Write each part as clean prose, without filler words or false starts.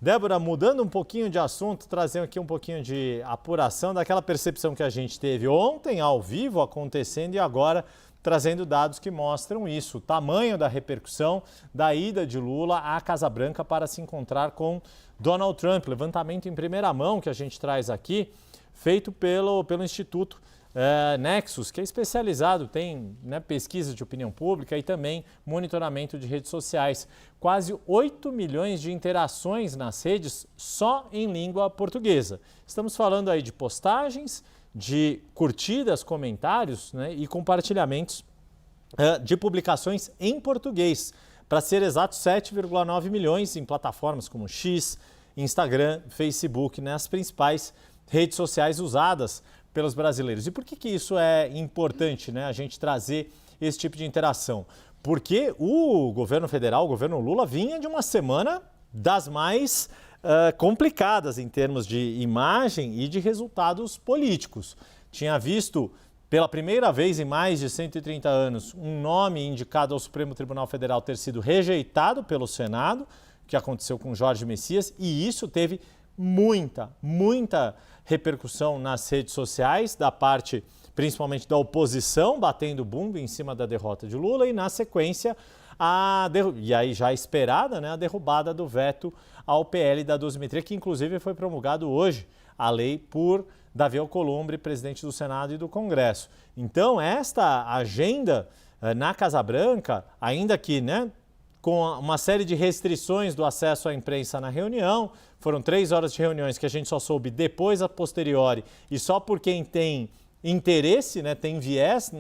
Débora, mudando um pouquinho de assunto, trazendo aqui um pouquinho de apuração daquela percepção que a gente teve ontem, ao vivo, acontecendo, e agora trazendo dados que mostram isso, o tamanho da repercussão da ida de Lula à Casa Branca para se encontrar com Donald Trump. Levantamento em primeira mão que a gente traz aqui, feito pelo Instituto Nexus, que é especializado, tem pesquisa de opinião pública e também monitoramento de redes sociais. Quase 8 milhões de interações nas redes só em língua portuguesa. Estamos falando aí de postagens, de curtidas, comentários, e compartilhamentos de publicações em português. Para ser exato, 7,9 milhões em plataformas como X, Instagram, Facebook, as principais redes sociais usadas pelos brasileiros. E por que isso é importante, a gente trazer esse tipo de interação? Porque o governo federal, o governo Lula, vinha de uma semana das mais complicadas em termos de imagem e de resultados políticos. Tinha visto, pela primeira vez em mais de 130 anos, um nome indicado ao Supremo Tribunal Federal ter sido rejeitado pelo Senado, que aconteceu com Jorge Messias, e isso teve muita repercussão nas redes sociais, da parte principalmente da oposição, batendo bumbo em cima da derrota de Lula, e na sequência, e aí já esperada, a derrubada do veto ao PL da dosimetria, que inclusive foi promulgado hoje, a lei por Davi Alcolumbre, presidente do Senado e do Congresso. Então, esta agenda na Casa Branca, ainda que, com uma série de restrições do acesso à imprensa na reunião, foram 3 horas de reuniões que a gente só soube depois, a posteriori, e só por quem tem interesse, tem viés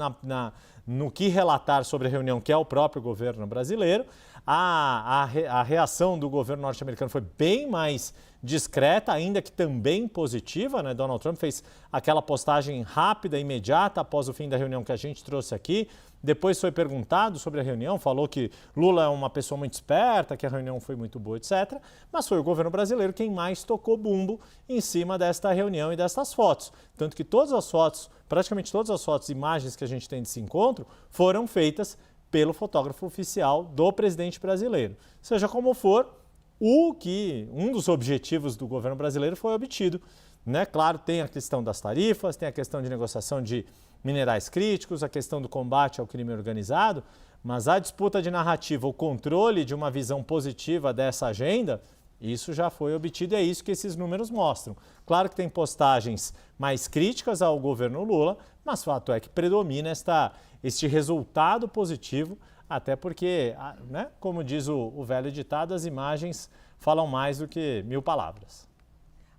no que relatar sobre a reunião, que é o próprio governo brasileiro. A reação do governo norte-americano foi bem mais discreta, ainda que também positiva, Donald Trump fez aquela postagem rápida, imediata, após o fim da reunião que a gente trouxe aqui. Depois foi perguntado sobre a reunião, falou que Lula é uma pessoa muito esperta, que a reunião foi muito boa, etc. Mas foi o governo brasileiro quem mais tocou bumbo em cima desta reunião e dessas fotos. Tanto que todas as fotos, praticamente todas as fotos e imagens que a gente tem desse encontro, foram feitas pelo fotógrafo oficial do presidente brasileiro. Seja como for, um dos objetivos do governo brasileiro foi obtido. Claro, tem a questão das tarifas, tem a questão de negociação de minerais críticos, a questão do combate ao crime organizado, mas a disputa de narrativa, o controle de uma visão positiva dessa agenda, isso já foi obtido e é isso que esses números mostram. Claro que tem postagens mais críticas ao governo Lula, mas fato é que predomina este resultado positivo, até porque, como diz o velho ditado, as imagens falam mais do que 1000 palavras.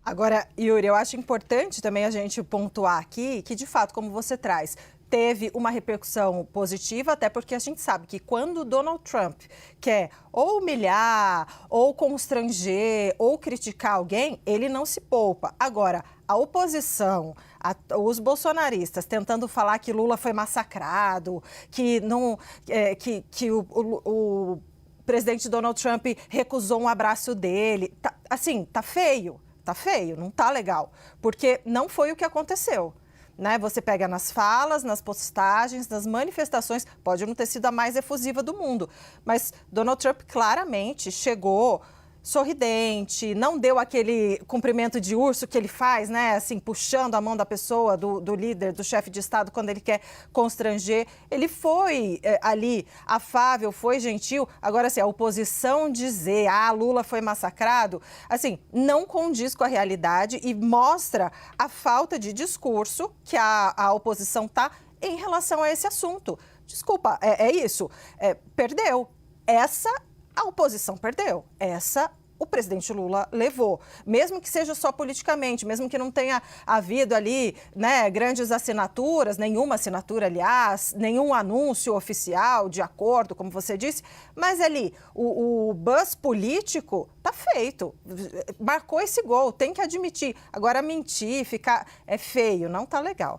Agora, Yuri, eu acho importante também a gente pontuar aqui que, de fato, como você traz, teve uma repercussão positiva, até porque a gente sabe que quando Donald Trump quer ou humilhar, ou constranger, ou criticar alguém, ele não se poupa. Agora, a oposição, os bolsonaristas tentando falar que Lula foi massacrado, que o presidente Donald Trump recusou um abraço dele, tá feio. Tá feio, não tá legal, porque não foi o que aconteceu, Você pega nas falas, nas postagens, nas manifestações, pode não ter sido a mais efusiva do mundo, mas Donald Trump claramente chegou sorridente, não deu aquele cumprimento de urso que ele faz, assim, puxando a mão da pessoa, do líder, do chefe de Estado, quando ele quer constranger. Ele foi ali afável, foi gentil. Agora, assim, a oposição dizer, Lula foi massacrado, assim, não condiz com a realidade e mostra a falta de discurso que a oposição tá em relação a esse assunto. Desculpa, é isso. Perdeu. A oposição perdeu. O presidente Lula levou. Mesmo que seja só politicamente, mesmo que não tenha havido ali, grandes assinaturas, nenhuma assinatura, aliás, nenhum anúncio oficial de acordo, como você disse, mas ali, o buzz político tá feito. Marcou esse gol, tem que admitir. Agora, mentir, ficar... é feio, não tá legal.